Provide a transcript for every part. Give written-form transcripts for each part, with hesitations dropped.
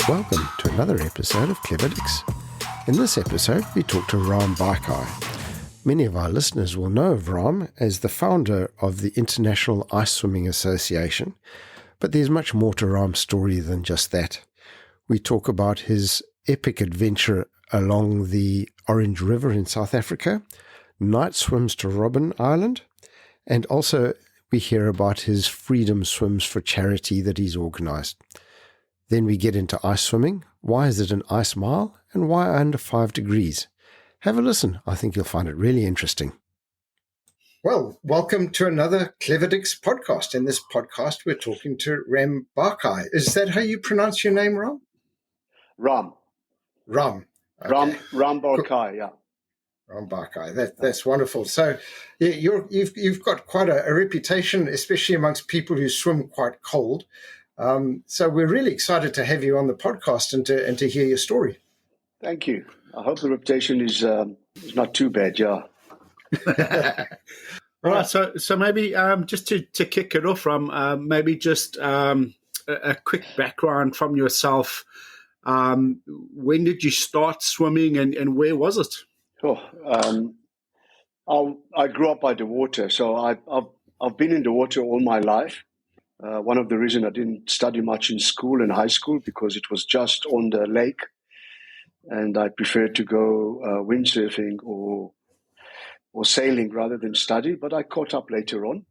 Welcome to another episode of Clever Dicks. In this episode, we talk to Ram Barkai. Many of our listeners will know of Ram as the founder of the International Ice Swimming Association, but there's much more to Ram's story than just that. We talk about his epic adventure along the Orange River in South Africa, night swims to Robben Island, and also we hear about his freedom swims for charity that he's organised. Then we get into ice swimming. Why is it an ice mile? And why under 5 degrees? Have a listen. I think you'll find it really interesting. Well, welcome to another Clever Dicks podcast. In this podcast, we're talking to Ram Barkai. Is that how you pronounce your name, Ram? Ram. Okay. Ram Barkai, yeah. Ram Barkai. That's wonderful. So you've got quite a reputation, especially amongst people who swim quite cold. So we're really excited to have you on the podcast and to hear your story. Thank you. I hope the reputation is not too bad, yeah. All right, so maybe just to kick it off, maybe just a quick background from yourself. When did you start swimming and where was it? I grew up by the water, so I've been in the water all my life. One of the reasons I didn't study much in school and high school because it was just on the lake, and I preferred to go windsurfing or sailing rather than study. But I caught up later on.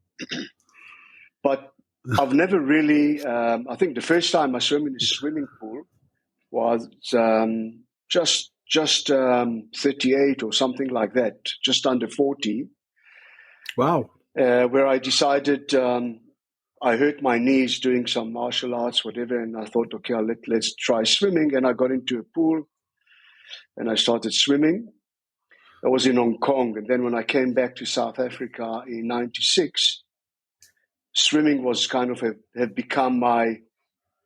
But I've never really. I think the first time I swam in a swimming pool was just 38 or something like that, just under 40. Wow! Where I decided. I hurt my knees doing some martial arts, whatever, and I thought, okay, let's try swimming. And I got into a pool and I started swimming. I was in Hong Kong. And then when I came back to South Africa in 96, swimming was kind of have become my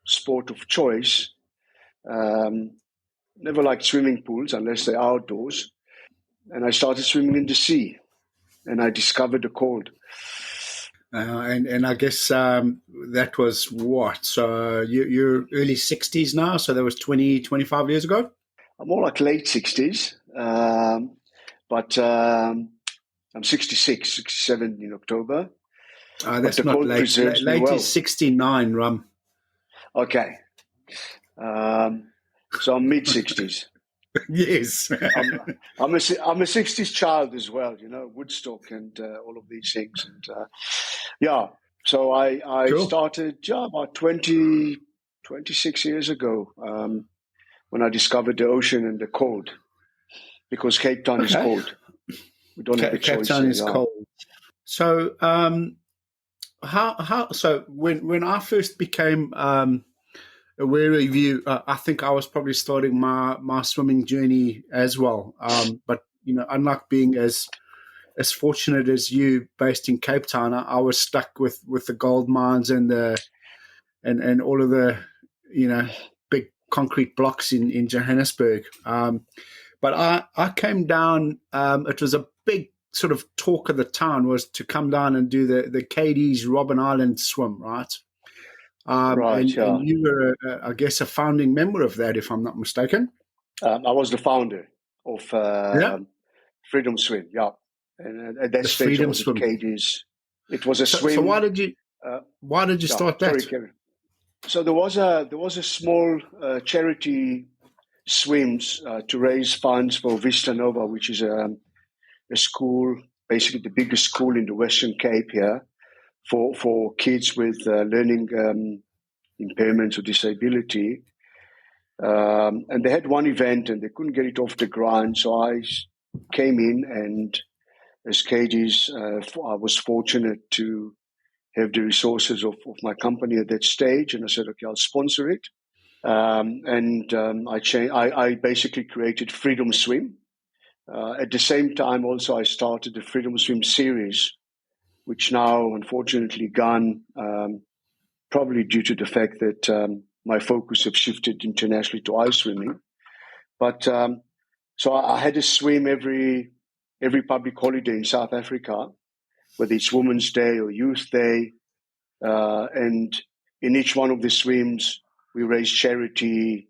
sport of choice. Never liked swimming pools unless they're outdoors. And I started swimming in the sea and I discovered the cold. And I guess that was what? So you're early 60s now, so that was 25 years ago? I'm more like late 60s, but I'm 66, 67 in October. That's not late. Late is 69, Ram. Okay. So I'm mid-60s. Yes. I'm a 60s child as well, Woodstock and all of these things. And so I Cool. started about 26 years ago when I discovered the ocean and the cold, because Cape Town is cold. We don't have a choice. Cape Town is cold. So so when I first became aware of you, I think I was probably starting my swimming journey as well. But unlike being as fortunate as you, based in Cape Town, I was stuck with the gold mines and and all of the big concrete blocks in Johannesburg. But I came down. It was a big sort of talk of the town was to come down and do the KD's Robben Island swim, right? And you were, I guess, a founding member of that, if I'm not mistaken. I was the founder of Freedom Swim, yeah. And at that The stage, Freedom I was Swim. at KD's. It was a swim. So why did you start that? Sorry, Kevin. So there was a small charity swims to raise funds for Vista Nova, which is a school, basically the biggest school in the Western Cape here, for kids with learning impairments or disability. And they had one event and they couldn't get it off the ground. So I came in, and as KD's, I was fortunate to have the resources of my company at that stage. And I said, okay, I'll sponsor it. I basically created Freedom Swim. At the same time, also, I started the Freedom Swim series, which now, unfortunately, gone, probably due to the fact that my focus have shifted internationally to ice swimming. But so I had to swim every public holiday in South Africa, whether it's Women's Day or Youth Day. And in each one of the swims, we raise charity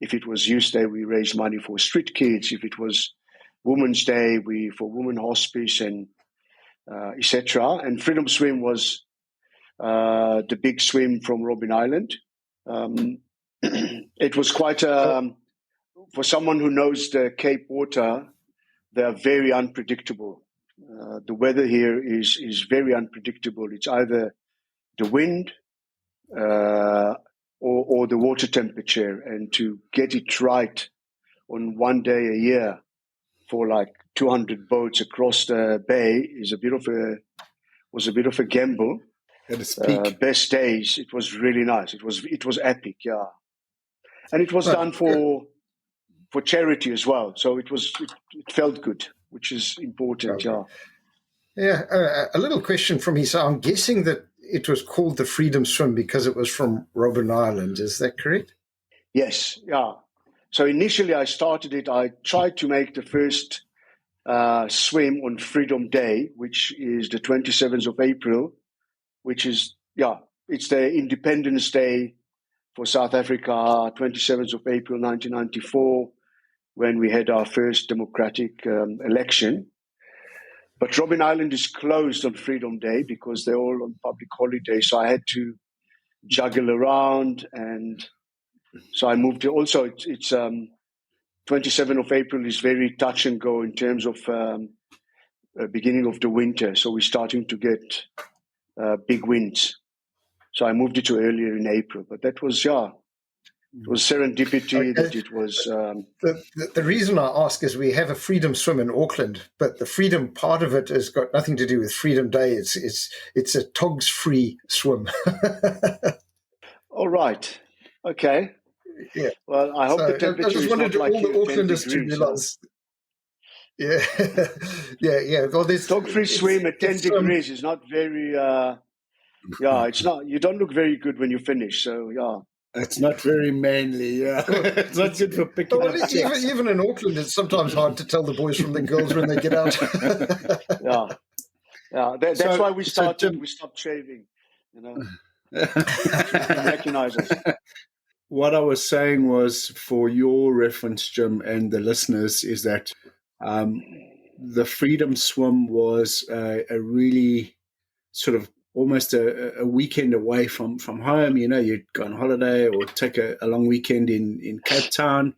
If it was Youth Day, we raised money for street kids. If it was Women's Day, for Women Hospice and etc. And Freedom Swim was the big swim from Robben Island. It was quite for someone who knows the Cape water, they are very unpredictable. The weather here is very unpredictable. It's either the wind or the water temperature, and to get it right on one day a year for like 200 boats across the bay was a bit of a gamble. At its peak. Best days, it was really nice. It was epic, yeah, and it was done for charity as well. So it felt good, which is important, yeah. Yeah, a little question from me. So I'm guessing that it was called the Freedom Swim because it was from Robben Island. Is that correct? Yes, yeah. So initially I started it. I tried to make the first swim on Freedom Day, which is the 27th of April, which is, it's the Independence Day for South Africa, 27th of April 1994, when we had our first democratic election. But Robben Island is closed on Freedom Day because they're all on public holiday. So I had to juggle around, and so I moved it. Also, it's 27th of April is very touch and go in terms of beginning of the winter. So we're starting to get big winds. So I moved it to earlier in April. But that was, it was serendipity that it was. The reason I ask is we have a Freedom Swim in Auckland, but the freedom part of it has got nothing to do with Freedom Day. It's a togs-free swim. All right. Okay. Yeah. Well, I hope the temperature I just wanted is not all like the Aucklanders to realize. Yeah. yeah. Well, there's dog-free swim at 10 degrees is not very. It's not. You don't look very good when you finish. So It's not very manly, yeah. It's not good for picking up chicks. Even in Auckland, it's sometimes hard to tell the boys from the girls when they get out. That's why we stopped shaving, recognize us. What I was saying was, for your reference, Jim, and the listeners, is that the Freedom Swim was a really sort of almost a weekend away from home. You'd go on holiday or take a long weekend in Cape Town.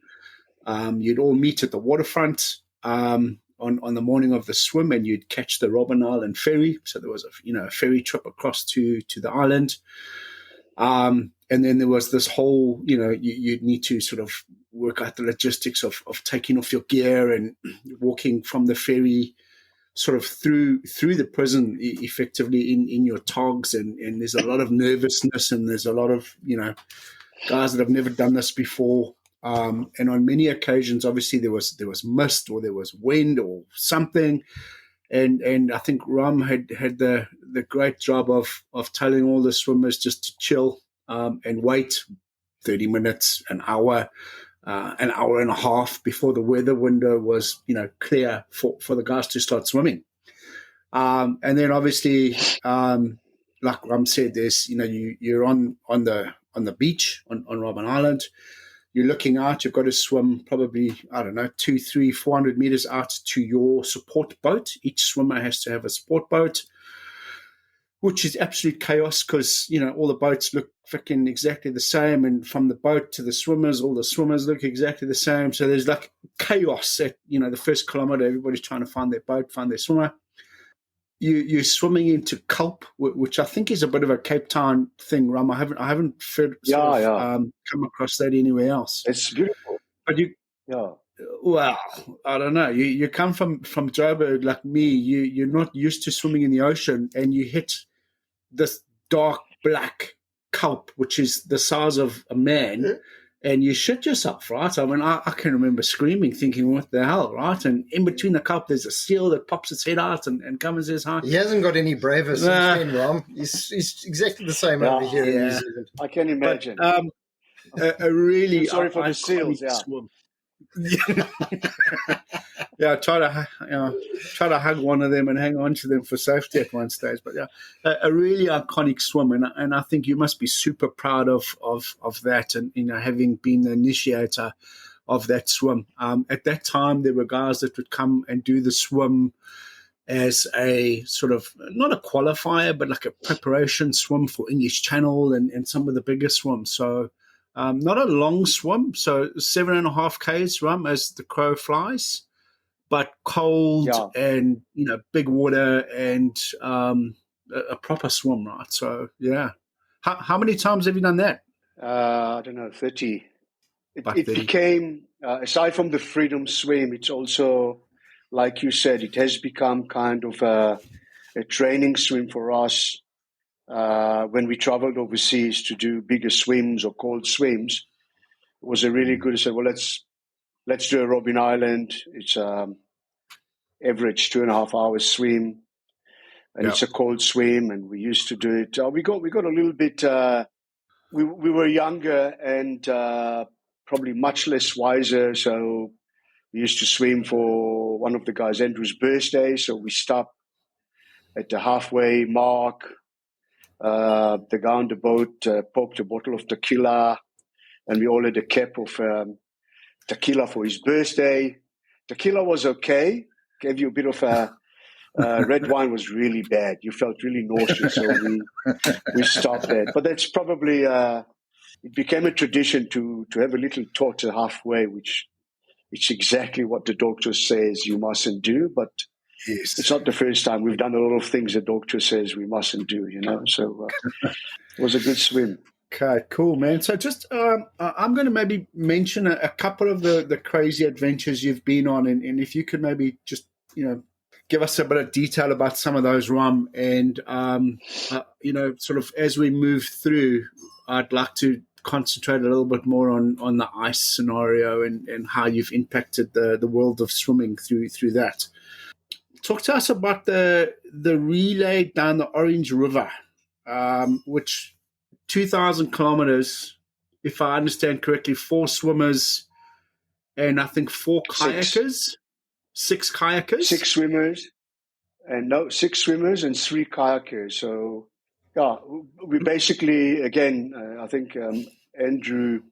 You'd all meet at the waterfront on the morning of the swim, and you'd catch the Robben Island ferry. So there was a ferry trip across to the island. And then there was this whole, you'd need to sort of work out the logistics of taking off your gear and walking from the ferry sort of through the prison effectively in your togs, and there's a lot of nervousness, and there's a lot of guys that have never done this before, and on many occasions obviously there was mist or there was wind or something, and I think Ram had the great job of telling all the swimmers just to chill and wait 30 minutes, an hour and a half before the weather window was, clear for the guys to start swimming. And then obviously, like Ram said, there's, you're on the beach on Robben Island. You're looking out, you've got to swim probably, 200, 300, 400 meters out to your support boat. Each swimmer has to have a support boat, which is absolute chaos because, all the boats look freaking exactly the same. And from the boat to the swimmers, all the swimmers look exactly the same. So there's like chaos at, the first kilometer. Everybody's trying to find their boat, find their swimmer. You're swimming into kelp, which I think is a bit of a Cape Town thing, Ram. I haven't come across that anywhere else. It's beautiful. But well, I don't know. You come from Joburg like me. You're not used to swimming in the ocean, and you hit this dark black kelp, which is the size of a man, and you shit yourself, right? I mean, I can remember screaming, thinking, what the hell, right? And in between the kelp, there's a seal that pops its head out and comes and says hi. He hasn't got any braver since then, Ram. He's exactly the same over here in New Zealand. I can imagine. But, a really, I'm sorry for the seals, swim. Yeah, try to hug one of them and hang on to them for safety at one stage. But yeah, a really iconic swim, and I think you must be super proud of that, and having been the initiator of that swim. At that time, there were guys that would come and do the swim as a sort of, not a qualifier, but like a preparation swim for English Channel and some of the bigger swims. So not a long swim, so 7.5 Ks run as the crow flies, but cold and, big water and a proper swim, right? So, yeah. How many times have you done that? I don't know, 30. It 30. became, aside from the freedom swim, it's also, like you said, it has become kind of a training swim for us. When we traveled overseas to do bigger swims or cold swims, it was a really good, I said, well, let's do a Robben Island. It's average 2.5 hours swim, and it's a cold swim, and we used to do it. We got a little bit, we were younger and probably much less wiser, so we used to swim for one of the guys, Andrew's birthday, so we stopped at the halfway mark. The guy on the boat popped a bottle of tequila, and we all had a cap of tequila for his birthday. Tequila was okay, gave you a bit of a red wine was really bad. You felt really nauseous, so we stopped that. But that's probably it became a tradition to have a little tot halfway, which it's exactly what the doctor says you mustn't do. But it's not the first time. We've done a lot of things the doctor says we mustn't do, So it was a good swim. Okay, cool, man. So just I'm going to maybe mention a couple of the crazy adventures you've been on, and if you could maybe just, give us a bit of detail about some of those, Ram, and, sort of as we move through, I'd like to concentrate a little bit more on the ice scenario and how you've impacted the world of swimming through that. Talk to us about the relay down the Orange River, which 2,000 kilometers, if I understand correctly, 4 swimmers and I think 4 kayakers. 6 kayakers? 6 swimmers. 6 swimmers and 3 kayakers. So, yeah, we basically, again, I think Andrew,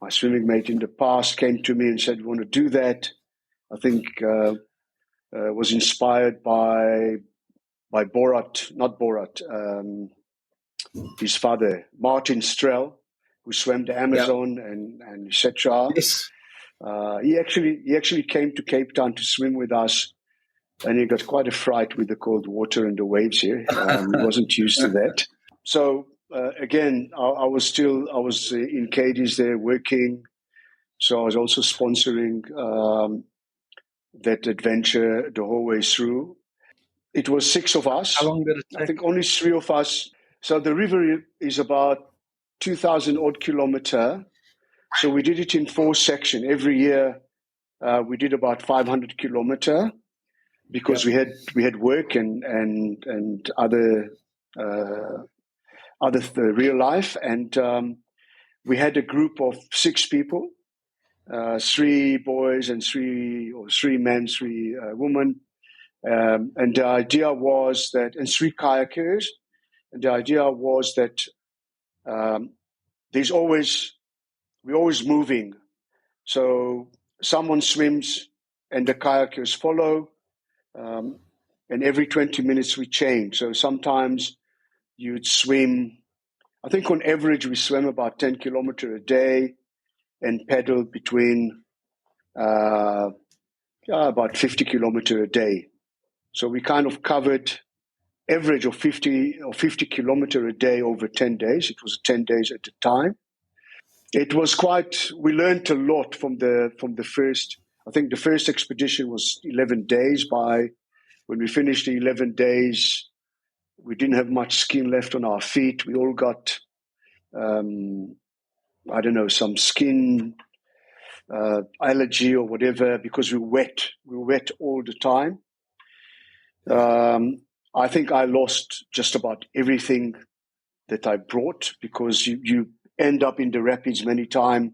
my swimming mate in the past, came to me and said, we want to do that. I think was inspired by Borat, not Borat, his father, Martin Strel, who swam the Amazon and etc. Yes. He actually came to Cape Town to swim with us, and he got quite a fright with the cold water and the waves here. He wasn't used to that. So again, I was in Cadiz there working, so I was also sponsoring that adventure the whole way through. It was 6 of us. How long did it take? I think only 3 of us. So the river is about 2,000 odd kilometer. So we did it in 4 sections. Every year we did about 500 kilometer because we had work and other real life, and we had a group of 6 people, 3 boys and 3 men, 3 women, and the idea was that, and 3 kayakers, and the idea was that we're always moving. So someone swims and the kayakers follow, and every 20 minutes we change. So sometimes you'd swim, I think on average we swam about 10 kilometers a day and paddled between about 50 kilometers a day. So we kind of covered average of 50 kilometers a day over 10 days. It was 10 days at a time. It was we learned a lot from the first. I think the first expedition was 11 days. When we finished the 11 days, we didn't have much skin left on our feet. We all got, some skin allergy or whatever because we were wet. We were wet all the time. I think I lost just about everything that I brought because you end up in the rapids many times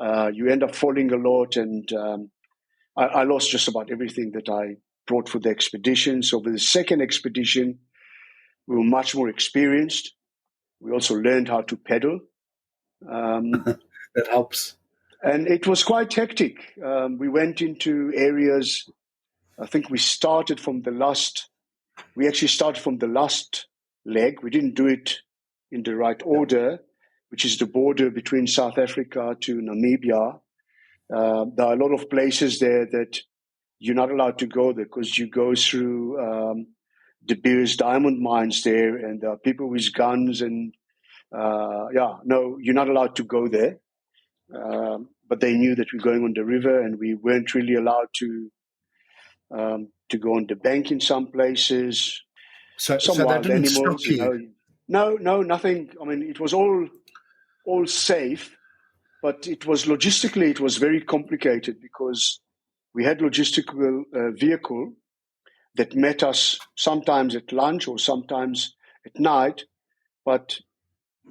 You end up falling a lot, and I lost just about everything that I brought for the expedition. So for the second expedition, we were much more experienced. We also learned how to pedal. That helps. And it was quite hectic. We went into areas. I think we actually started from the last leg. We didn't do it in the right order, which is the border between South Africa to Namibia. There are a lot of places there that you're not allowed to go there because you go through De Beers diamond mines there, and there are people with guns, and no, you're not allowed to go there. But they knew that we're going on the river, and we weren't really allowed to go on the bank in some places. So wild they didn't animals, stop you? No, nothing. I mean, it was all safe, but it was logistically, it was very complicated because we had logistical vehicle that met us sometimes at lunch or sometimes at night, but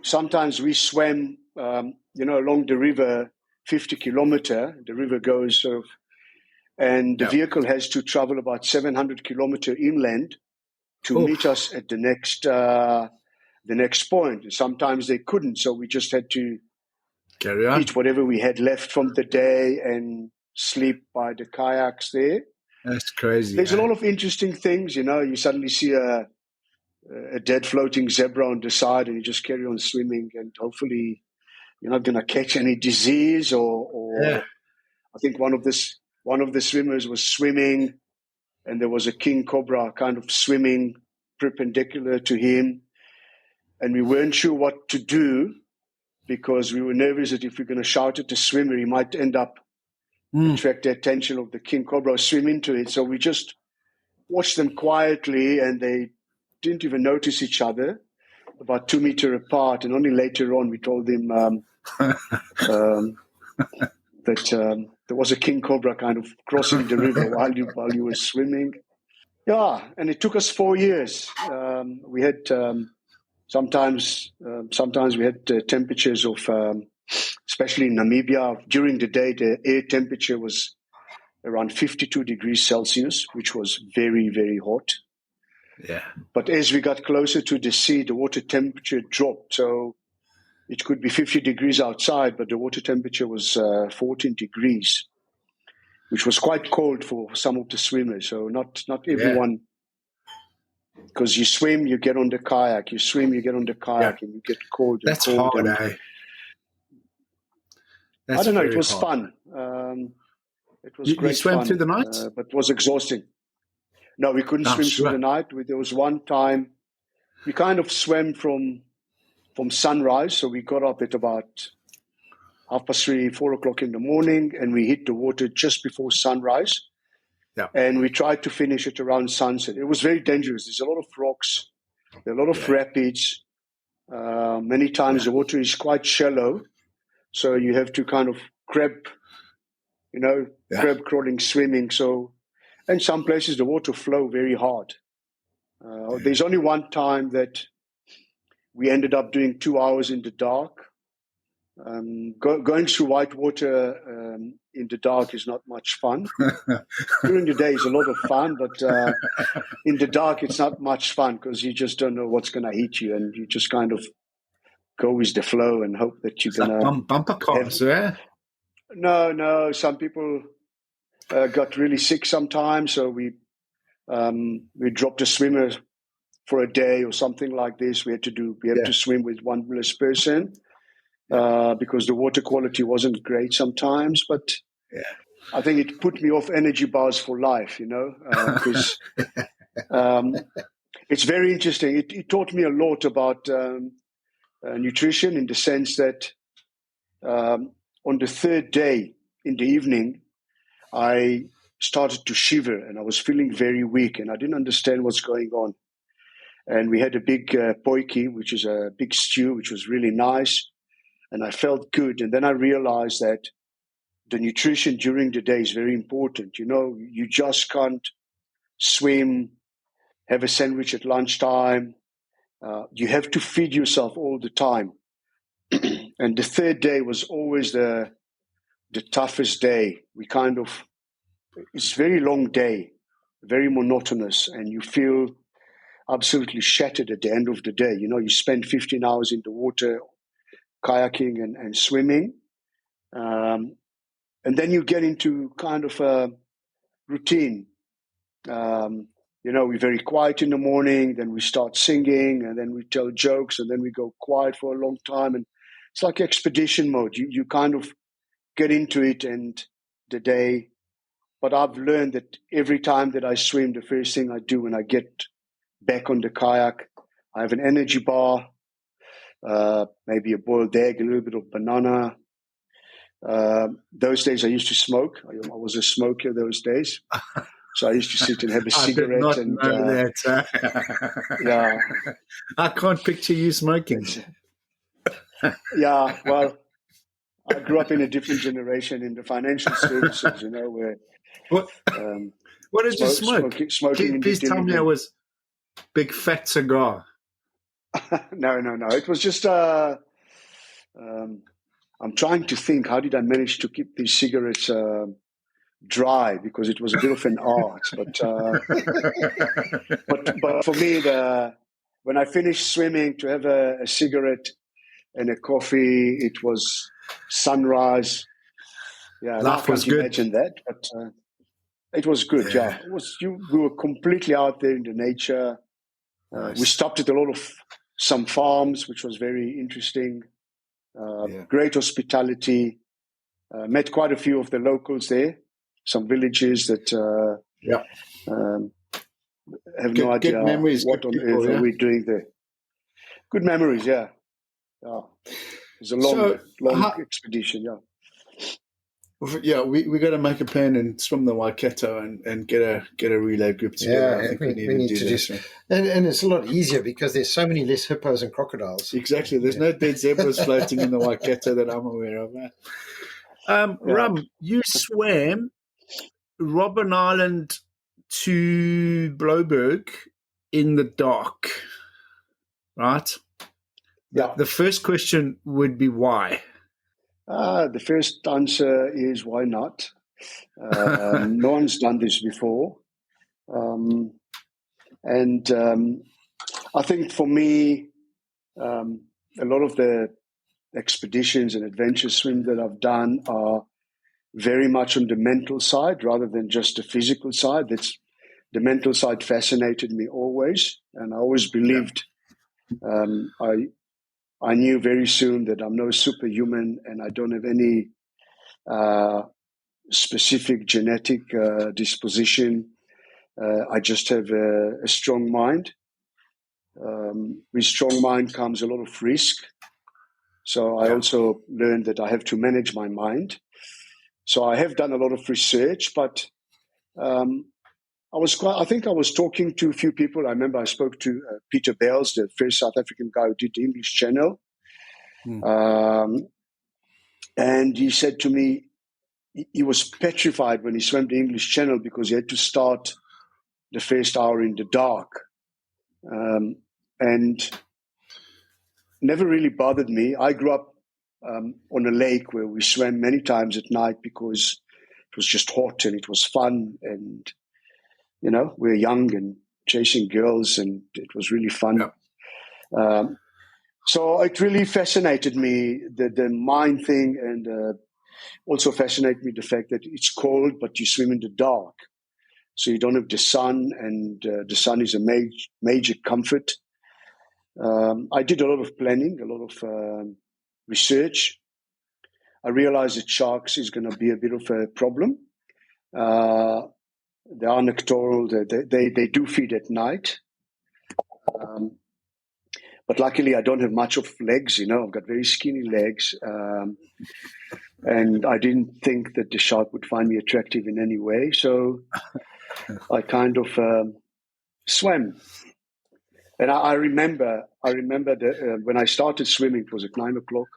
sometimes we swam, along the river, 50 kilometer. The river goes sort of, and the vehicle has to travel about 700 kilometer inland to meet us at the next point. And sometimes they couldn't, so we just had to carry on, eat whatever we had left from the day and sleep by the kayaks there. That's crazy. There's a lot of interesting things, you suddenly see a dead floating zebra on the side and you just carry on swimming, and hopefully you're not going to catch any disease or I think one of the swimmers was swimming and there was a king cobra kind of swimming perpendicular to him, and we weren't sure what to do because we were nervous that if we're going to shout at the swimmer, he might end up attract the attention of the king cobra, swim into it. So we just watched them quietly, and they didn't even notice each other, about 2 meters apart. And only later on we told him that there was a king cobra kind of crossing the river while you were swimming. Yeah, and it took us 4 years. We had sometimes we had temperatures of, especially in Namibia, during the day, the air temperature was around 52 degrees Celsius, which was very, very hot. Yeah. But as we got closer to the sea, the water temperature dropped. So it could be 50 degrees outside, but the water temperature was 14 degrees, which was quite cold for some of the swimmers. So not everyone, because you swim, you get on the kayak, you swim, you get on the kayak, and you get cold. That's cold hard, and, eh? I don't know. It was fun. It was great. You swam fun, through the night, but it was exhausting. No, we couldn't swim through the night. There was one time we kind of swam from sunrise. So we got up at about 3:30, 4 o'clock in the morning, and we hit the water just before sunrise. Yeah. And we tried to finish it around sunset. It was very dangerous. There's a lot of rocks, there are a lot of rapids. Many times the water is quite shallow, so you have to kind of crab crawling, swimming. So, and some places the water flow very hard. There's only one time that we ended up doing 2 hours in the dark. Going through white water in the dark is not much fun. During the day is a lot of fun, but in the dark it's not much fun because you just don't know what's going to hit you, and you just kind of go with the flow and hope that you're going to bumper cars. No. Some people got really sick sometimes, so we dropped a swimmer for a day or something like this. We had to swim with one less person. Because the water quality wasn't great sometimes, but I think it put me off energy bars for life, because it's very interesting. It taught me a lot about nutrition, in the sense that on the third day in the evening, I started to shiver and I was feeling very weak and I didn't understand what's going on. And we had a big potjie, which is a big stew, which was really nice. And I felt good. And then I realized that the nutrition during the day is very important. You just can't swim, have a sandwich at lunchtime. You have to feed yourself all the time. And the third day was always the the toughest day. It's a very long day, very monotonous, and you feel absolutely shattered at the end of the day. You spend 15 hours in the water, kayaking and swimming. And then you get into kind of a routine. We're very quiet in the morning, then we start singing, and then we tell jokes, and then we go quiet for a long time. And it's like expedition mode. You kind of get into it and the day. But I've learned that every time that I swim, the first thing I do when I get back on the kayak, I have an energy bar, maybe a boiled egg, a little bit of banana. Those days I used to smoke. I was a smoker those days. So I used to sit and have a cigarette. I did not know that. Yeah. I can't picture you smoking. Yeah, well, I grew up in a different generation in the financial services, where... What did you smoke? Smoking Please tell me it was big fat cigar. No. It was just... I'm trying to think, how did I manage to keep these cigarettes dry? Because it was a bit of an art. But for me, when I finished swimming, to have a cigarette and a coffee, it was sunrise. Yeah, I can't imagine that, but it was good. Yeah, we were completely out there in the nature. Nice. We stopped at some farms, which was very interesting. Great hospitality. Met quite a few of the locals there. Some villages that have no idea memories, what on earth are we doing there. Good memories, yeah. It was a long expedition, yeah. Yeah, we got to make a plan and swim the Waikato and get a relay group together. Yeah, I think we need to do that. And it's a lot easier because there's so many less hippos and crocodiles. Exactly. There's no dead zebras floating in the Waikato that I'm aware of. Ram, you swam Robben Island to Bloberg in the dark, right? Yeah. The first question would be why? The first answer is why not? No one's done this before. And I think for me, a lot of the expeditions and adventure swim that I've done are very much on the mental side rather than just the physical side. The mental side fascinated me always, and I always believed I knew very soon that I'm no superhuman and I don't have any specific genetic disposition. I just have a strong mind. With strong mind comes a lot of risk. So I also learned that I have to manage my mind. So I have done a lot of research, but I think I was talking to a few people. I remember I spoke to Peter Bales, the first South African guy who did the English Channel. And he said to me, he was petrified when he swam the English Channel because he had to start the first hour in the dark. And never really bothered me. I grew up on a lake where we swam many times at night because it was just hot and it was fun. And, we were young and chasing girls and it was really fun. Yeah. So it really fascinated me, the mind thing, and also fascinated me the fact that it's cold, but you swim in the dark. So you don't have the sun, and the sun is a major comfort. I did a lot of planning, a lot of research. I realized that sharks is going to be a bit of a problem. They are nocturnal. They do feed at night. But luckily, I don't have much of legs. I've got very skinny legs. And I didn't think that the shark would find me attractive in any way. So I kind of swam. And I remember that when I started swimming, it was at 9 o'clock,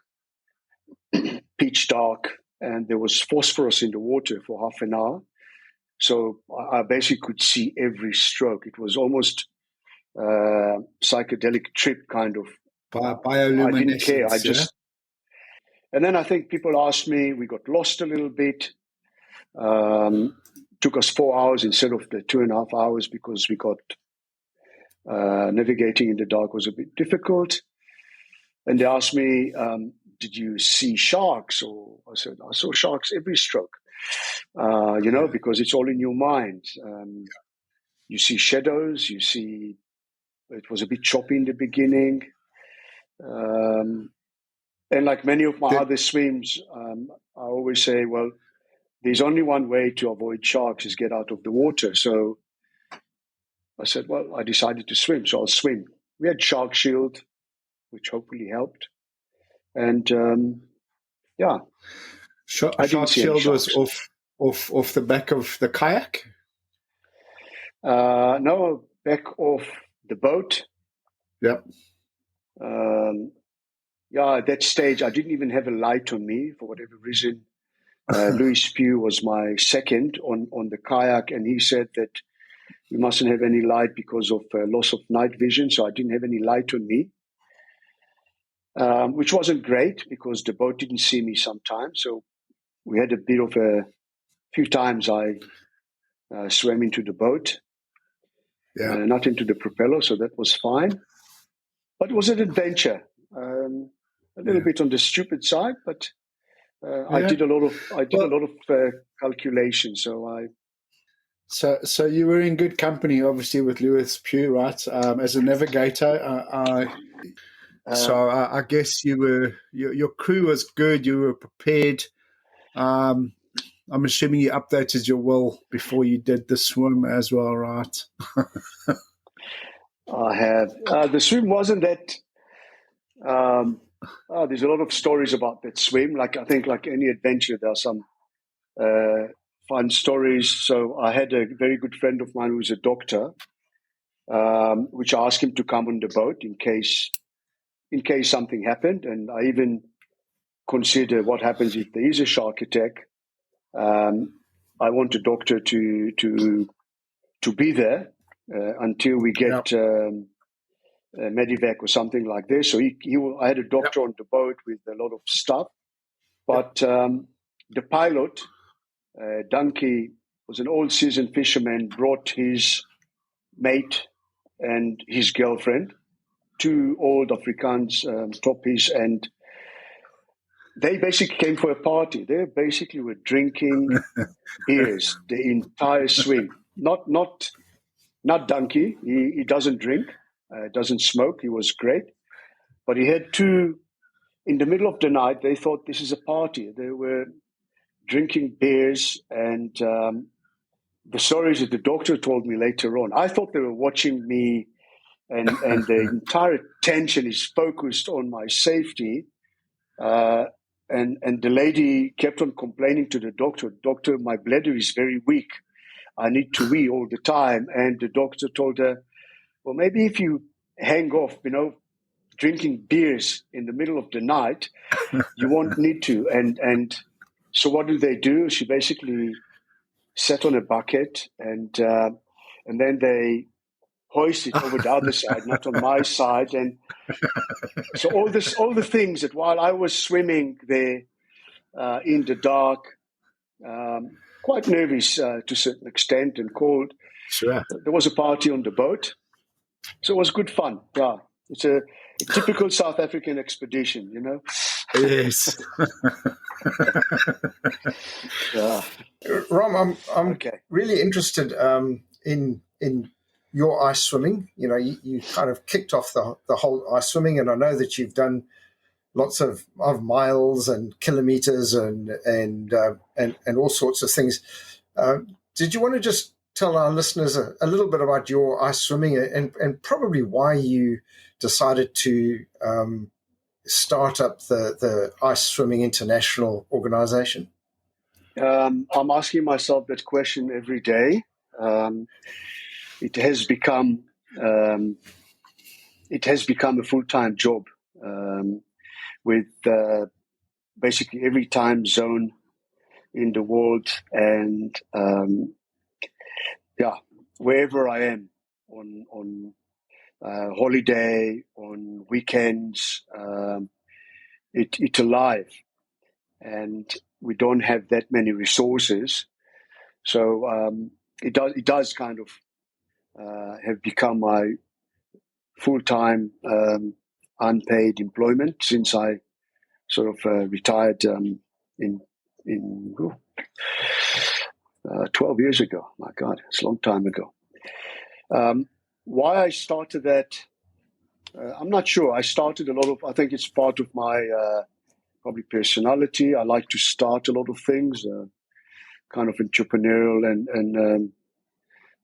pitch dark, and there was phosphorus in the water for half an hour. So I basically could see every stroke. It was almost psychedelic trip kind of. Bioluminescence. I didn't care. And then I think people asked me, we got lost a little bit. Took us 4 hours instead of the 2.5 hours because we got navigating in the dark was a bit difficult. And they asked me, did you see sharks? Or I said, I saw sharks every stroke, because it's all in your mind. You see shadows, you see, it was a bit choppy in the beginning. And like many of my other swims, I always say, well, there's only one way to avoid sharks is get out of the water. So I said, well, I decided to swim, so I'll swim. We had shark shield, which hopefully helped. And Shark shield was off the back of the kayak? No, back off the boat. Yep. At that stage, I didn't even have a light on me for whatever reason. Louis Pugh was my second on the kayak, and he said that you mustn't have any light because of loss of night vision. So I didn't have any light on me, which wasn't great because the boat didn't see me sometimes. So we had a bit of a few times I swam into the boat, not into the propeller. So that was fine, but it was an adventure. A little bit on the stupid side, but I did a lot of calculation. So you were in good company, obviously, with Louis Pugh, right? As a navigator, so I guess your crew was good. You were prepared. I'm assuming you updated your will before you did the swim as well, right? I have. The swim wasn't that. There's a lot of stories about that swim. Like I think, like any adventure, there are some fun stories. So I had a very good friend of mine who was a doctor, which I asked him to come on the boat in case something happened, and I even consider what happens if there is a shark attack. I want the doctor to be there until we get. Medivac or something like this. So I had a doctor on the boat with a lot of stuff. But the pilot, Duncan, was an old seasoned fisherman, brought his mate and his girlfriend, 2 old Afrikaans toppies, and they basically came for a party. They basically were drinking beers the entire swim. Not Duncan. He doesn't drink. Doesn't smoke. He was great. But he had 2, in the middle of the night, they thought this is a party. They were drinking beers, and the stories that the doctor told me later on, I thought they were watching me, and the entire attention is focused on my safety. And the lady kept on complaining to the doctor, "Doctor, my bladder is very weak. I need to wee all the time." And the doctor told her, well, maybe if you hang off, drinking beers in the middle of the night, you won't need to. And so what did they do? She basically sat on a bucket, and then they hoisted over the other side, not on my side. And so all the things that while I was swimming there in the dark, quite nervous to a certain extent and cold, Sure. There was a party on the boat. So it was good fun. Yeah, it's a typical South African expedition, Yes. Yeah. Ram, I'm really interested in your ice swimming. You kind of kicked off the whole ice swimming, and I know that you've done lots of miles and kilometers and all sorts of things. Did you want to just tell our listeners a little bit about your ice swimming and probably why you decided to start up the Ice Swimming International organization? I'm asking myself that question every day. It has become a full-time job with basically every time zone in the world, and wherever I am on holiday, on weekends, it's alive. and we don't have that many resources. So it does kind of have become my full-time unpaid employment since I sort of retired in 12 years ago. My God, it's a long time ago. Why I started that, I'm not sure. I started I think it's part of my probably personality. I like to start a lot of things, kind of entrepreneurial and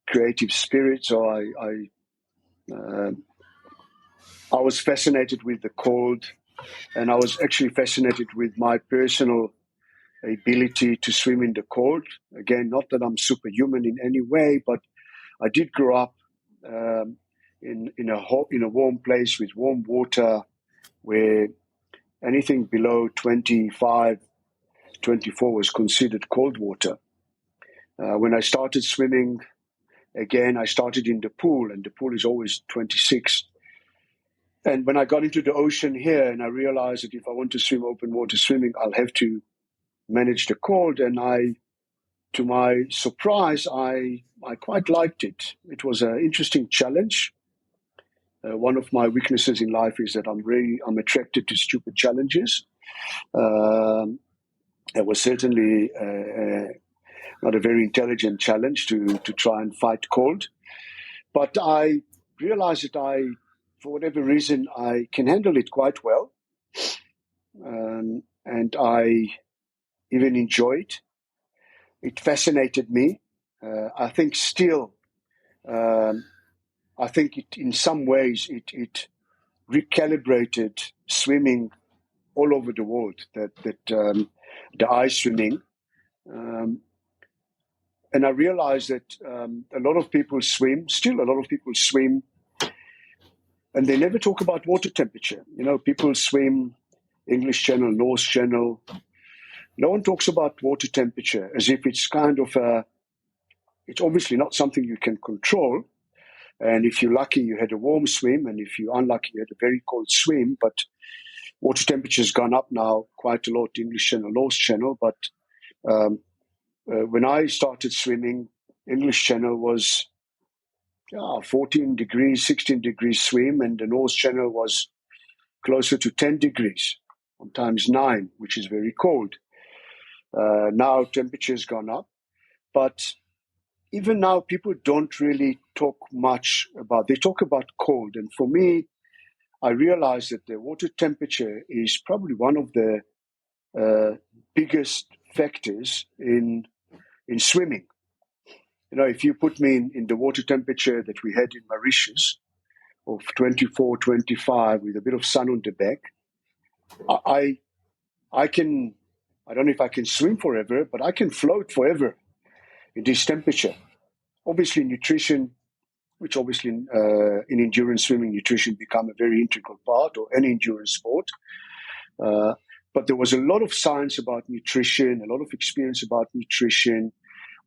creative spirit. So I was fascinated with the cold, and I was actually fascinated with my personal ability to swim in the cold. Again, not that I'm superhuman in any way, but I did grow up in a warm place with warm water, where anything below 25, 24 was considered cold water. When I started swimming, again, I started in the pool, and the pool is always 26. And when I got into the ocean here, and I realized that if I want to swim open water swimming, I'll have to manage the cold. And to my surprise, I quite liked it. It was an interesting challenge. One of my weaknesses in life is that I'm attracted to stupid challenges. It was certainly not a very intelligent challenge to try and fight cold. But I realized that for whatever reason, I can handle it quite well. And I even enjoyed it. It fascinated me. I think still, I think in some ways it recalibrated swimming all over the world, that the ice swimming. And I realized that a lot of people swim, and they never talk about water temperature. People swim English Channel, North Channel. No one talks about water temperature as if it's kind of it's obviously not something you can control. And if you're lucky, you had a warm swim, and if you're unlucky, you had a very cold swim. But water temperature has gone up now quite a lot, English Channel, North Channel. But when I started swimming, English Channel was 14 degrees, 16 degrees swim, and the North Channel was closer to 10 degrees, sometimes 9, which is very cold. Now temperature has gone up, but even now people don't really talk much they talk about cold. And for me, I realized that the water temperature is probably one of the biggest factors in swimming. If you put me in the water temperature that we had in Mauritius of 24, 25 with a bit of sun on the back, I don't know if I can swim forever, but I can float forever in this temperature. Obviously, nutrition, which obviously in endurance swimming, nutrition become a very integral part, or any endurance sport. But there was a lot of science about nutrition, a lot of experience about nutrition,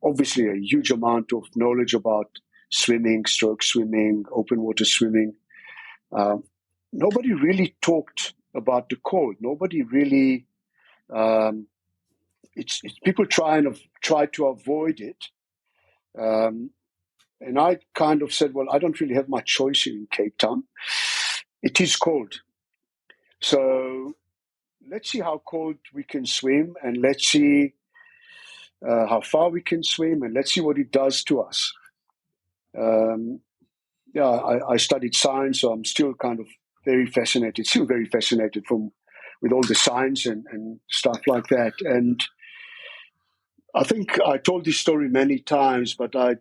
obviously a huge amount of knowledge about swimming, stroke swimming, open water swimming. Nobody really talked about the cold. Nobody really... it's people try to avoid it. And I kind of said, well, I don't really have much choice here in Cape Town. It is cold. So let's see how cold we can swim, and let's see how far we can swim, and let's see what it does to us. I studied science, so I'm still kind of very fascinated with all the science and stuff like that. And I think I told this story many times, but I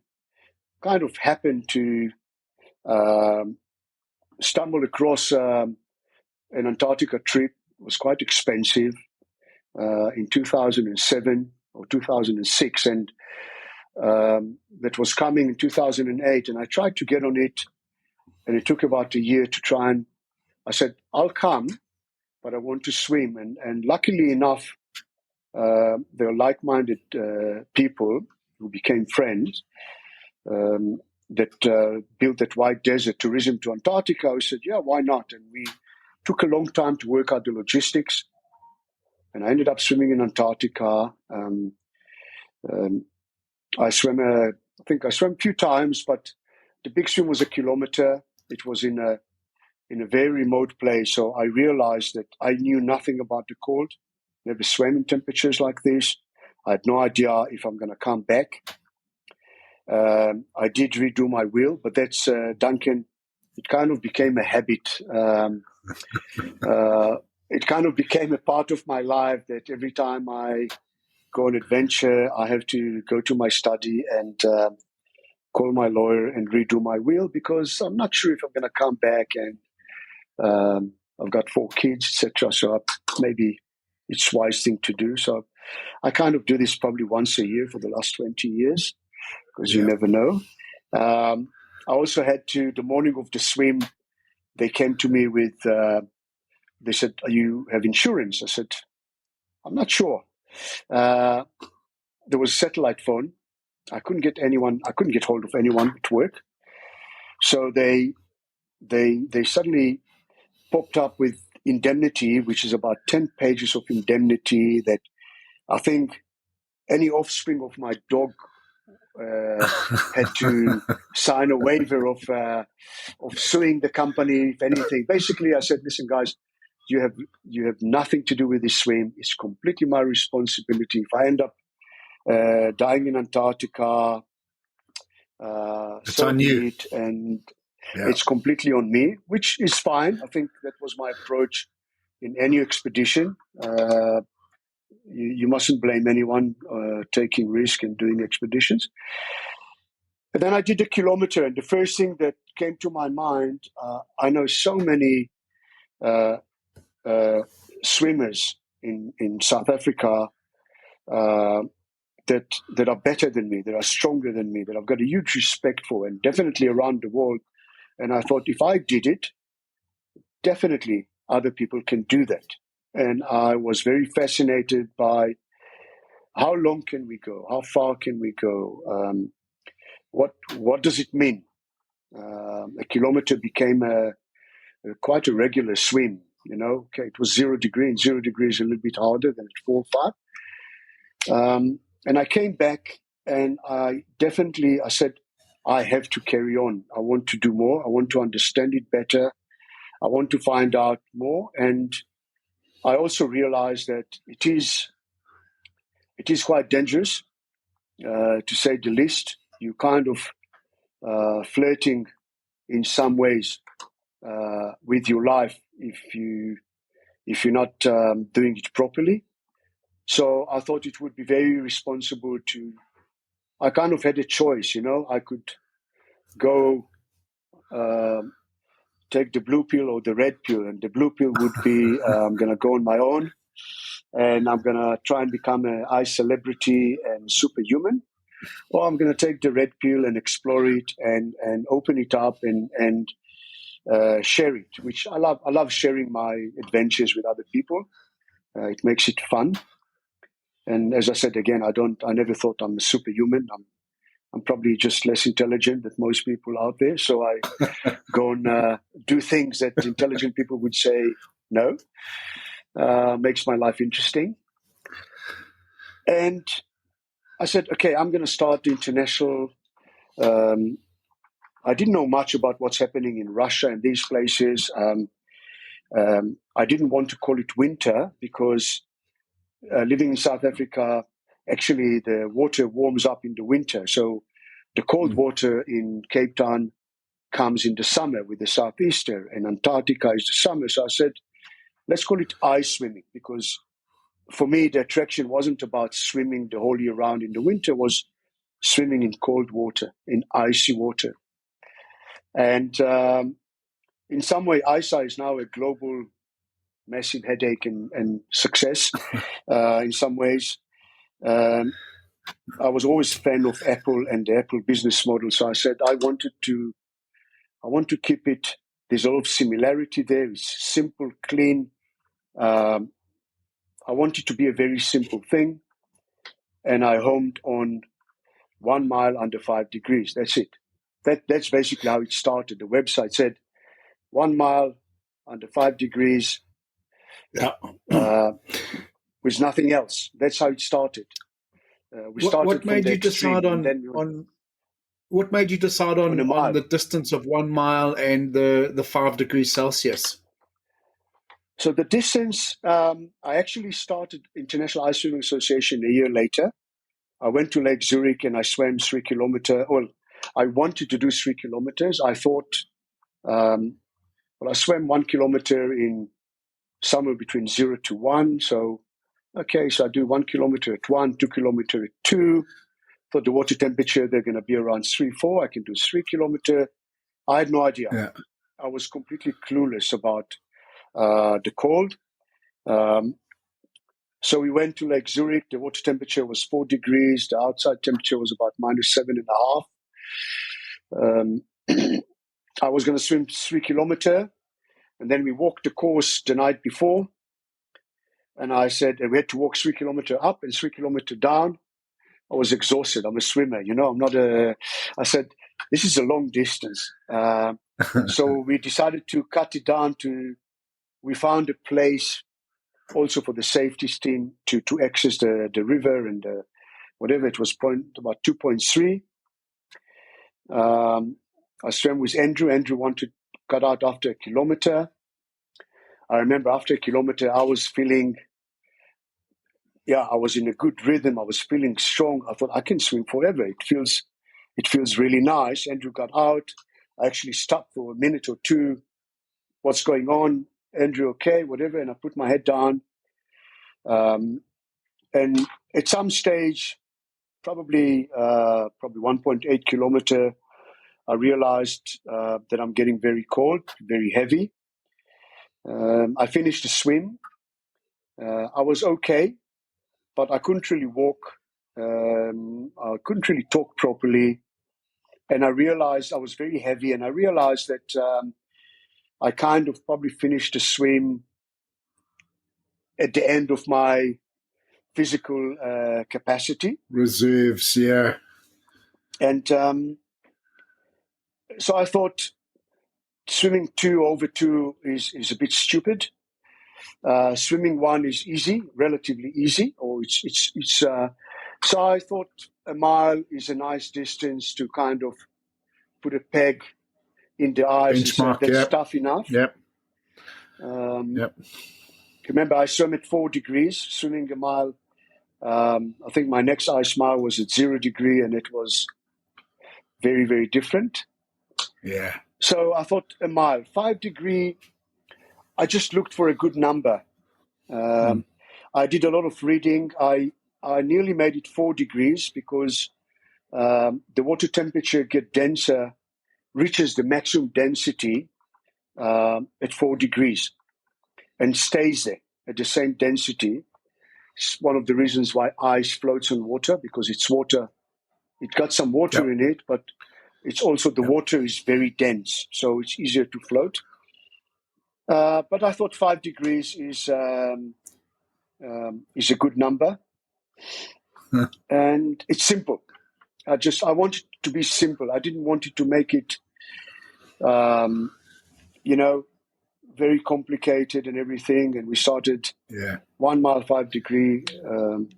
kind of happened to stumble across an Antarctica trip. It was quite expensive in 2007 or 2006, and that was coming in 2008. And I tried to get on it, and it took about a year to try. And I said, I'll come, but I want to swim. And luckily enough, there are like-minded people who became friends that built that white desert tourism to Antarctica. I said, yeah, why not? And we took a long time to work out the logistics. and I ended up swimming in Antarctica. I swam I think I swam a few times, but the big swim was 1 kilometer. It was in a very remote place, so I realized that I knew nothing about the cold. Never swam in temperatures like this. I had no idea if I'm going to come back. I did redo my wheel, but that's Duncan. It kind of became a habit. It kind of became a part of my life that every time I go on adventure, I have to go to my study and call my lawyer and redo my will, because I'm not sure if I'm going to come back, and I've got 4 kids, etc. So maybe it's a wise thing to do. So I kind of do this probably once a year for the last 20 years, because you never know. I also had to, the morning of the swim, they came to me with, they said, you have insurance? I said, I'm not sure. There was a satellite phone. I couldn't get hold of anyone at work. So they suddenly popped up with indemnity, which is about 10 pages of indemnity that I think any offspring of my dog had to sign a waiver of suing the company, if anything. Basically, I said, listen, guys, you have nothing to do with this swim. It's completely my responsibility. If I end up dying in Antarctica, it's on you. And it's completely on me, which is fine. I think that was my approach in any expedition. You mustn't blame anyone taking risk and doing expeditions. And then I did 1 kilometer, and the first thing that came to my mind, I know so many swimmers in South Africa that are better than me, that are stronger than me, that I've got a huge respect for, and definitely around the world. And I thought, if I did it, definitely other people can do that. And I was very fascinated by how long can we go? How far can we go? What does it mean? 1 kilometer became quite a regular swim. Okay, it was 0 degree, and 0 degrees a little bit harder than at 4 or 5. And I came back, and I said, I have to carry on. I want to do more. I want to understand it better. I want to find out more. And I also realized that it is quite dangerous, to say the least. You kind of flirting in some ways with your life if you're not doing it properly. So I thought it would be very responsible I kind of had a choice, I could go take the blue pill or the red pill. And the blue pill would be I'm going to go on my own, and I'm going to try and become an IISA celebrity and superhuman. Or I'm going to take the red pill and explore it and open it up and share it, which I love. I love sharing my adventures with other people. It makes it fun. And as I said again, I never thought I'm a superhuman. I'm probably just less intelligent than most people out there. So I go and do things that intelligent people would say no. Makes my life interesting. And I said, okay, I'm going to start the international. I didn't know much about what's happening in Russia and these places. I didn't want to call it winter because living in South Africa, actually the water warms up in the winter. So the cold water in Cape Town comes in the summer with the southeaster, and Antarctica is the summer. So I said, let's call it ice swimming, because for me, the attraction wasn't about swimming the whole year round in the winter, was swimming in cold water, in icy water. And in some way, IISA is now a global massive headache and success in some ways. I was always a fan of Apple and the Apple business model. So I said, I want to keep it. There's a lot of similarity there. It's simple, clean. I want it to be a very simple thing. And I homed on 1 mile under 5 degrees. That's it. That's basically how it started. The website said 1 mile under 5 degrees. Yeah. with nothing else. That's how it started. We started What from made the you extreme, decide and then we on what made you decide on a on mile. the distance of 1 mile and the 5 degrees Celsius? So the distance, I actually started International Ice Swimming Association a year later. I went to Lake Zurich and I swam 3 kilometers. Well, I wanted to do 3 kilometers. I thought, I swam 1 kilometer in somewhere between 0 to 1. So, okay, so I do 1 kilometer at 1, 2 kilometer at 2. For the water temperature, they're going to be around 3, 4. I can do 3 kilometer. I had no idea. Yeah. I was completely clueless about the cold. So we went to Lake Zurich. The water temperature was 4 degrees. The outside temperature was about minus 7.5. I was going to swim 3 kilometer, and then we walked the course the night before. And I said, we had to walk 3 kilometer up and 3 kilometer down. I was exhausted. I'm a swimmer, I'm not I said, this is a long distance. So we decided to cut it down we found a place also for the safety team to access the river and whatever. It was about 2.3. I swam with Andrew. Andrew wanted to cut out after a kilometer. I remember after a kilometer, I was feeling, I was in a good rhythm. I was feeling strong. I thought I can swim forever. It feels really nice. Andrew got out. I actually stopped for a minute or two. What's going on? Andrew, okay, whatever. And I put my head down. And at some stage, probably 1.8 kilometer, I realized that I'm getting very cold, very heavy. I finished the swim. I was okay, but I couldn't really walk. I couldn't really talk properly. And I realized I was very heavy, and I realized that I kind of probably finished the swim at the end of my physical capacity. Reserves, yeah. And so I thought swimming 2 over 2 is a bit stupid. Swimming 1 is easy, relatively easy, or it's so I thought a mile is a nice distance to kind of put a peg in the ice and say that's tough enough. Yep. Remember, I swam at 4 degrees, swimming a mile. I think my next ice mile was at 0 degree, and it was very, very different. Yeah. So I thought a mile, 5 degree. I just looked for a good number. I did a lot of reading. I nearly made it 4 degrees because the water temperature gets denser, reaches the maximum density at 4 degrees and stays there at the same density. It's one of the reasons why ice floats on water, because it's water. It got some water in it, but it's also the water is very dense, so it's easier to float. But I thought 5 degrees is a good number, and it's simple. I wanted it to be simple. I didn't want it to make it, very complicated and everything. And we started 1 mile, 5 degree, and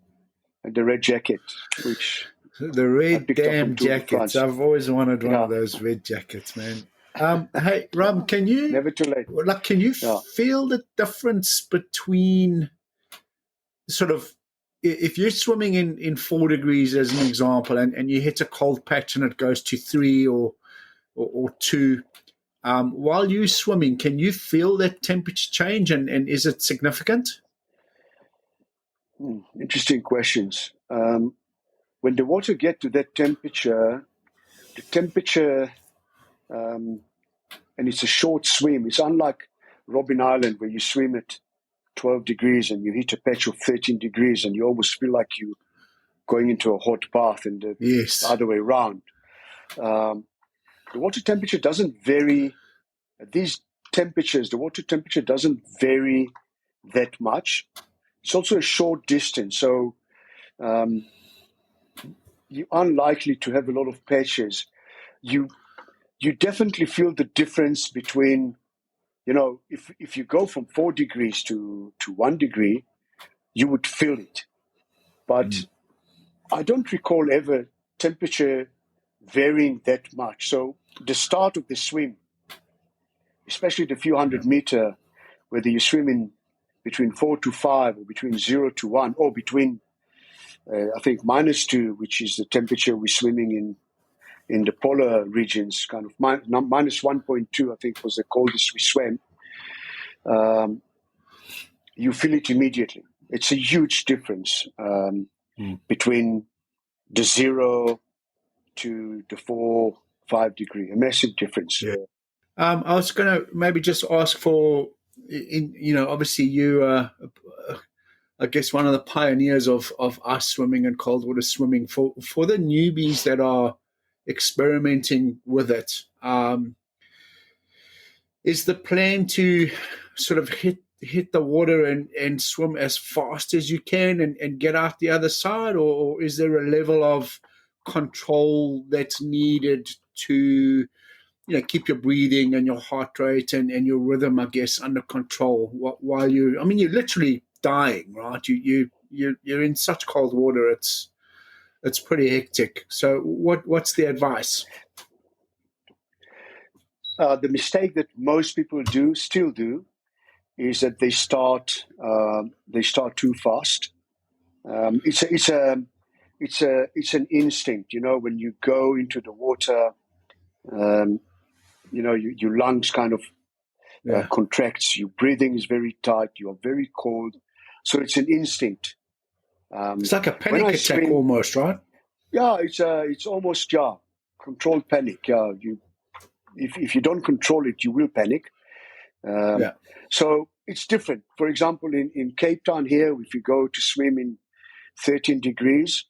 the red jacket, which the red damn jackets. I've always wanted one of those red jackets, man. Hey, Ram, can you never too late? Like, can you feel the difference between sort of if you're swimming in 4 degrees as an example, and you hit a cold patch and it goes to 3 or 2, while you're swimming, can you feel that temperature change, and is it significant? Interesting questions. When the water gets to that temperature, and it's a short swim. It's unlike Robben Island where you swim at 12 degrees and you hit a patch of 13 degrees and you almost feel like you're going into a hot bath, and the other way around. The water temperature doesn't vary. At these temperatures, the water temperature doesn't vary that much. It's also a short distance, so you're unlikely to have a lot of patches. You definitely feel the difference between, if you go from 4 degrees to 1 degree, you would feel it. But I don't recall ever temperature varying that much. So the start of the swim, especially the few hundred meter, whether you swim in between 4 to 5 or between 0 to 1 or between, I think, -2, which is the temperature we're swimming in the polar regions, kind of -1.2, I think was the coldest we swam. You feel it immediately. It's a huge difference between the 0 to the 4-5 degree, a massive difference. Yeah. I was going to maybe just ask for, obviously you are, I guess, one of the pioneers of ice swimming and cold water swimming. For the newbies that are experimenting with it, is the plan to sort of hit the water and swim as fast as you can and get out the other side, or is there a level of control that's needed to keep your breathing and your heart rate and your rhythm, I guess, under control while you're literally dying, right? You're in such cold water, it's pretty hectic. So what's the advice? The mistake that most people still do is that they start too fast. It's an instinct, when you go into the water. Your lungs kind of contracts. Your breathing is very tight. You are very cold, so it's an instinct. It's like a panic attack almost, right? Yeah, it's almost controlled panic. Yeah, if you don't control it, you will panic. So it's different. For example, in Cape Town here, if you go to swim in 13 degrees,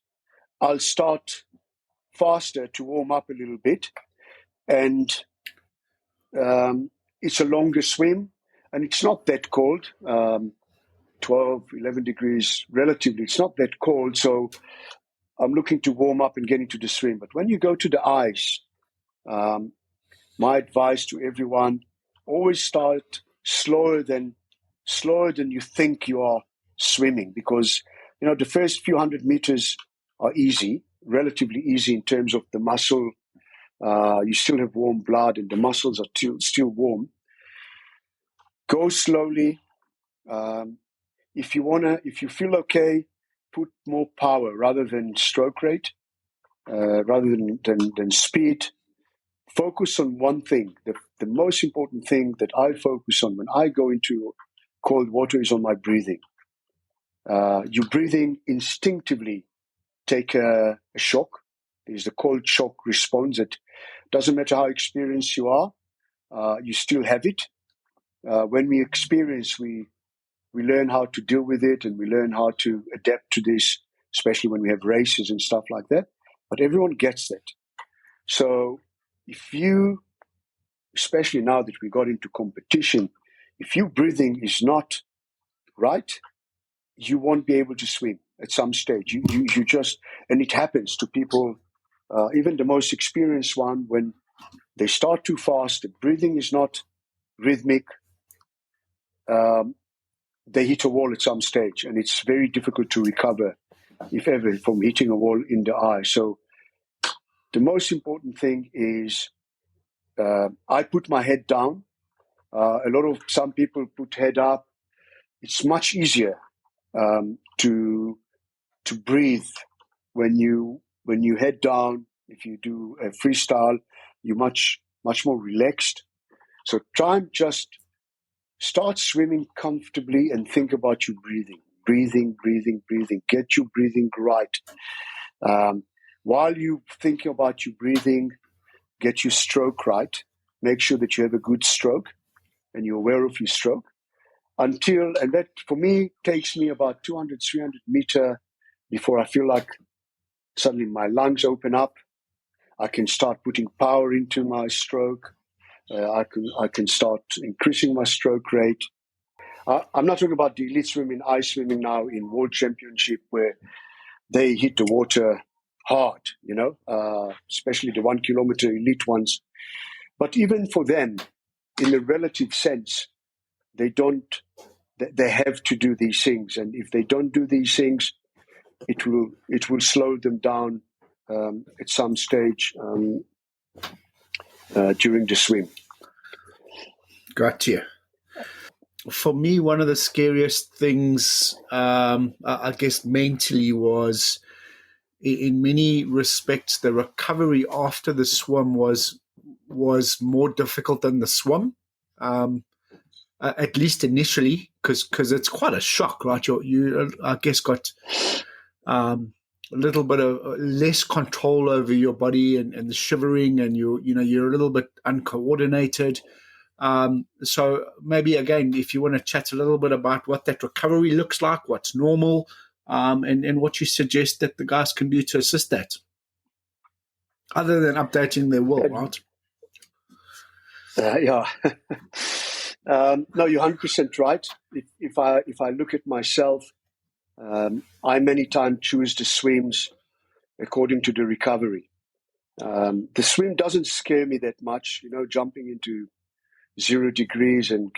I'll start faster to warm up a little bit. And it's a longer swim, and it's not that cold, 12, 11 degrees relatively. It's not that cold, so I'm looking to warm up and get into the swim. But when you go to the ice, my advice to everyone, always start slower than you think you are swimming, because the first few hundred meters are easy, relatively easy in terms of the muscle. You still have warm blood and the muscles are still warm. Go slowly. If you feel okay, put more power rather than stroke rate, rather than speed. Focus on one thing. The most important thing that I focus on when I go into cold water is on my breathing. Your breathing instinctively take a shock. There's the cold shock response. It doesn't matter how experienced you are, you still have it. When we experience, we learn how to deal with it, and we learn how to adapt to this, especially when we have races and stuff like that. But everyone gets that. So if you, especially now that we got into competition, if your breathing is not right, you won't be able to swim at some stage. You just, and it happens to people. Even the most experienced one, when they start too fast, the breathing is not rhythmic, they hit a wall at some stage, and it's very difficult to recover, if ever, from hitting a wall in the eye. So the most important thing is I put my head down. Some people put head up. It's much easier to breathe when you head down. If you do a freestyle, you're much more relaxed. So try and just start swimming comfortably and think about your breathing. Get your breathing right. While you thinking about your breathing, get your stroke right. Make sure that you have a good stroke and you're aware of your stroke. And that for me takes me about 200, 300 meter before I feel like suddenly my lungs open up. I can start putting power into my stroke. I can start increasing my stroke rate. I'm not talking about the elite swimming, ice swimming now in World Championship where they hit the water hard, especially the 1 kilometer elite ones. But even for them, in a relative sense, they don't they have to do these things, and if they don't do these things, it will slow them down at some stage during the swim. Gotcha. For me, one of the scariest things, I guess, mentally was, in many respects, the recovery after the swim was more difficult than the swim, at least initially, because it's quite a shock, right? You I guess, got a little bit of less control over your body and the shivering, and you're a little bit uncoordinated. So maybe, again, if you want to chat a little bit about what that recovery looks like, what's normal, and what you suggest that the guys can do to assist that, other than updating their will, right? Yeah. No, you're 100% right. If I look at myself, I many times choose the swims according to the recovery. The swim doesn't scare me that much, jumping into 0 degrees and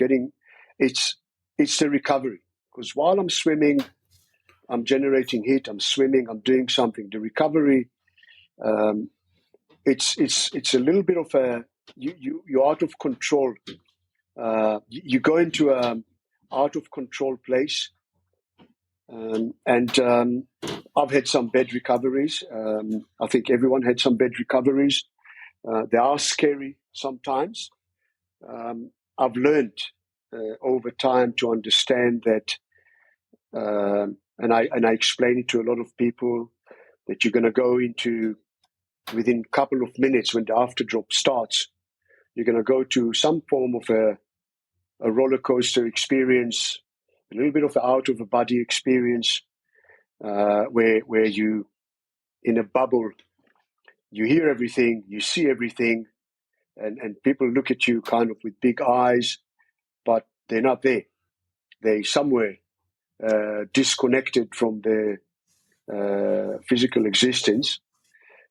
it's the recovery, because while I'm swimming, I'm generating heat, I'm swimming, I'm doing something. The recovery, it's a little bit of you're out of control. You go into an out of control place, and I've had some bad recoveries. I think everyone had some bad recoveries. They are scary sometimes. I've learned over time to understand that, and I explain it to a lot of people, that you're going to go into, within a couple of minutes when the after drop starts, you're going to go to some form of a roller coaster experience, a little bit of an out of a body experience, where you, in a bubble, you hear everything, you see everything. And people look at you kind of with big eyes, but they're not there. They're somewhere disconnected from their physical existence.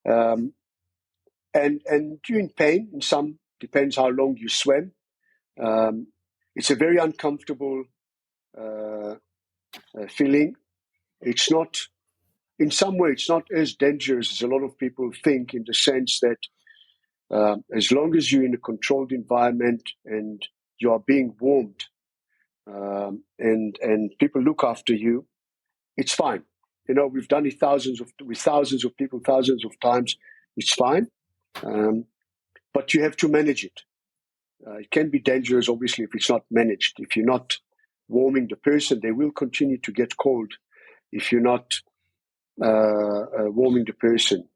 And you're in pain. In some, depends how long you swim. It's a very uncomfortable feeling. It's not, in some way, it's not as dangerous as a lot of people think, in the sense that as long as you're in a controlled environment and you are being warmed, and people look after you, it's fine. We've done it with thousands of people, thousands of times. It's fine, but you have to manage it. It can be dangerous, obviously, if it's not managed. If you're not warming the person, they will continue to get cold if you're not warming the person.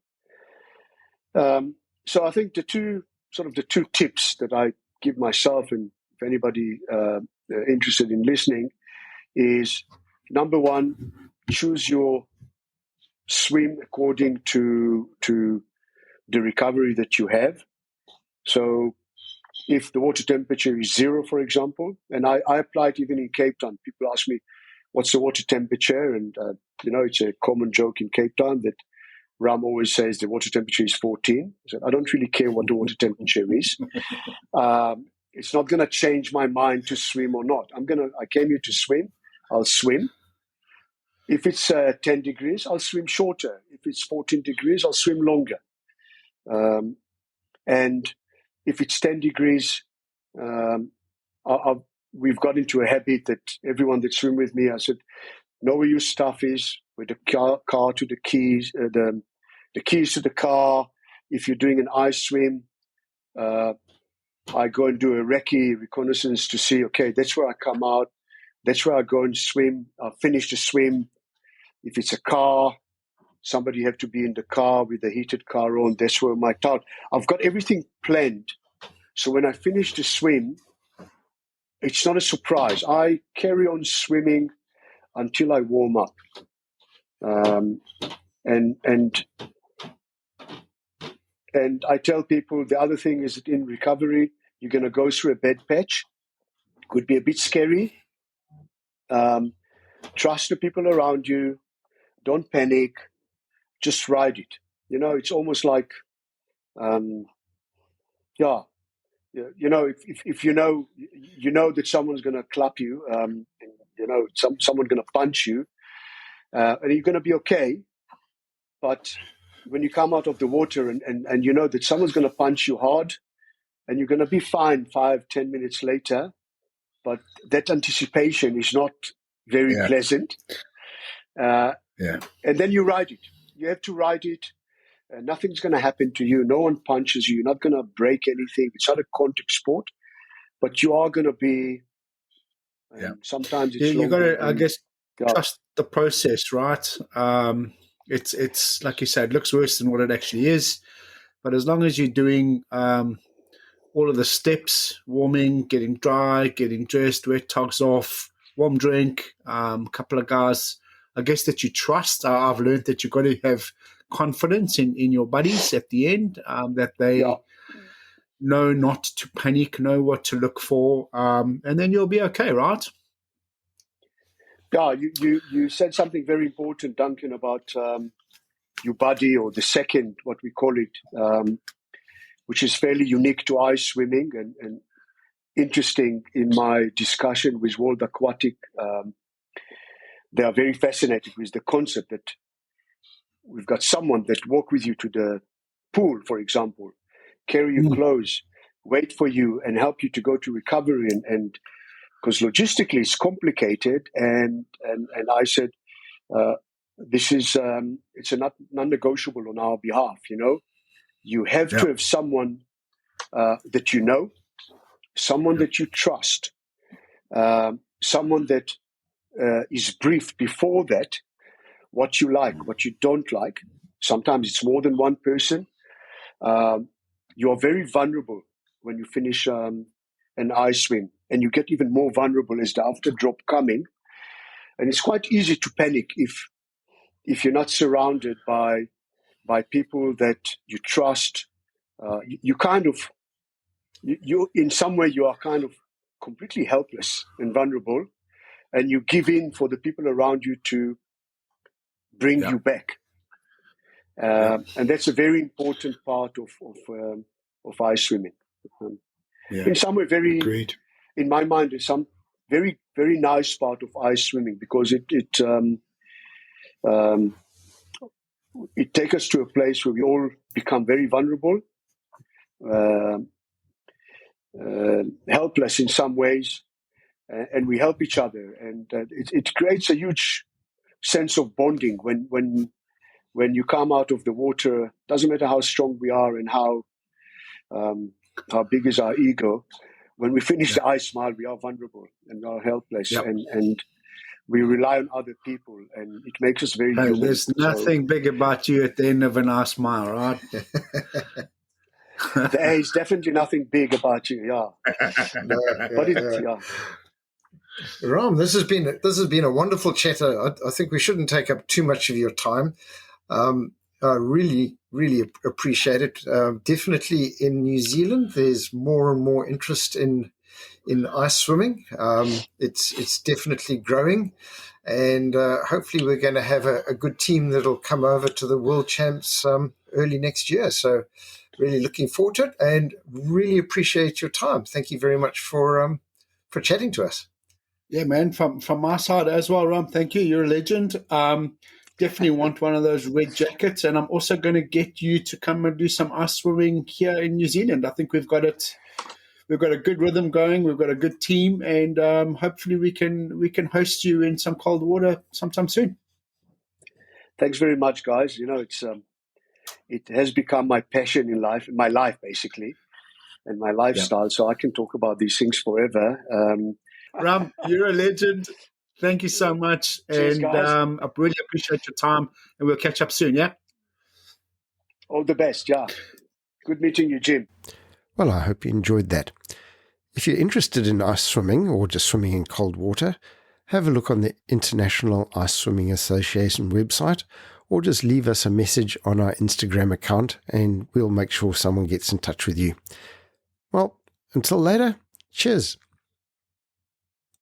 So I think the two tips that I give myself, and if anybody interested in listening, is, number one, choose your swim according to the recovery that you have. So if the water temperature is 0, for example, and I apply it even in Cape Town. People ask me, what's the water temperature? And, it's a common joke in Cape Town that Ram always says the water temperature is 14. So I don't really care what the water temperature is. It's not going to change my mind to swim or not. I came here to swim. I'll swim. If it's 10 degrees, I'll swim shorter. If it's 14 degrees, I'll swim longer. And if it's 10 degrees, we've got into a habit that everyone that swim with me, I said, know where your stuff is, where the car to the keys, the keys to the car. If you're doing an ice swim, I go and do a recce, reconnaissance, to see, okay, that's where I come out. That's where I go and swim. I finish the swim. If it's a car, somebody have to be in the car with the heated car on. That's where my towel. I've got everything planned. So when I finish the swim, it's not a surprise. I carry on swimming until I warm up. And I tell people, the other thing is that in recovery, you're going to go through a bad patch. Could be a bit scary. Trust the people around you. Don't panic. Just ride it. It's almost like, if you know that someone's going to clap you, someone's going to punch you, and you're going to be okay. But when you come out of the water and you know that someone's going to punch you hard, and you're going to be fine 5-10 minutes later, but that anticipation is not very pleasant. And then you ride it. You have to ride it. Nothing's going to happen to you. No one punches you. You're not going to break anything. It's not a contact sport, but you are going to be. Sometimes it's you got to, I guess, trust the process, right? It's like you said, it looks worse than what it actually is, but as long as you're doing all of the steps, warming, getting dry, getting dressed, wet togs off, warm drink, a couple of guys, I guess, that you trust. I've learned that you've got to have confidence in your buddies at the end, that they know not to panic, know what to look for, and then you'll be okay, right? Yeah, you said something very important, Duncan, about your buddy, or the second, what we call it, which is fairly unique to ice swimming and interesting in my discussion with World Aquatic. They are very fascinated with the concept that we've got someone that walk with you to the pool, for example, carry your clothes, wait for you, and help you to go to recovery. And because logistically it's complicated, and I said, this is it's a non-negotiable on our behalf. You have to have someone that you know, someone that you trust, someone that is briefed before that, what you like, what you don't like. Sometimes it's more than one person. You are very vulnerable when you finish an ice swim, and you get even more vulnerable as the after drop coming. And it's quite easy to panic if you're not surrounded by people that you trust. You in some way you are kind of completely helpless and vulnerable, and you give in for the people around you to bring you back. And that's a very important part of ice swimming. In some way, Agreed. In my mind, is some very, very nice part of ice swimming, because it takes us to a place where we all become very vulnerable, helpless in some ways, and we help each other, and it creates a huge sense of bonding when you come out of the water. Doesn't matter how strong we are and how big is our ego. When we finish the ice mile, we are vulnerable and we are helpless, and we rely on other people, and it makes us very human. There's nothing big about you at the end of an ice mile, right? There is definitely nothing big about you, but Ram, this has been a wonderful chat. I think we shouldn't take up too much of your time. I really, really appreciate it. Definitely in New Zealand, there's more and more interest in ice swimming. It's definitely growing, and hopefully we're going to have a good team that'll come over to the World Champs early next year. So really looking forward to it, and really appreciate your time. Thank you very much for chatting to us. Yeah, man, from my side as well, Ram, thank you. You're a legend. Definitely want one of those red jackets, and I'm also going to get you to come and do some ice swimming here in New Zealand. I think we've got it. We've got a good rhythm going. We've got a good team, and hopefully we can host you in some cold water sometime soon. Thanks very much, guys. It has become my passion in life, my life basically, and my lifestyle. So I can talk about these things forever. Ram, you're a legend. Thank you so much. Cheers, and guys. I really appreciate your time, and we'll catch up soon, yeah? All the best, yeah. Good meeting you, Jim. Well, I hope you enjoyed that. If you're interested in ice swimming or just swimming in cold water, have a look on the International Ice Swimming Association website, or just leave us a message on our Instagram account and we'll make sure someone gets in touch with you. Well, until later, cheers.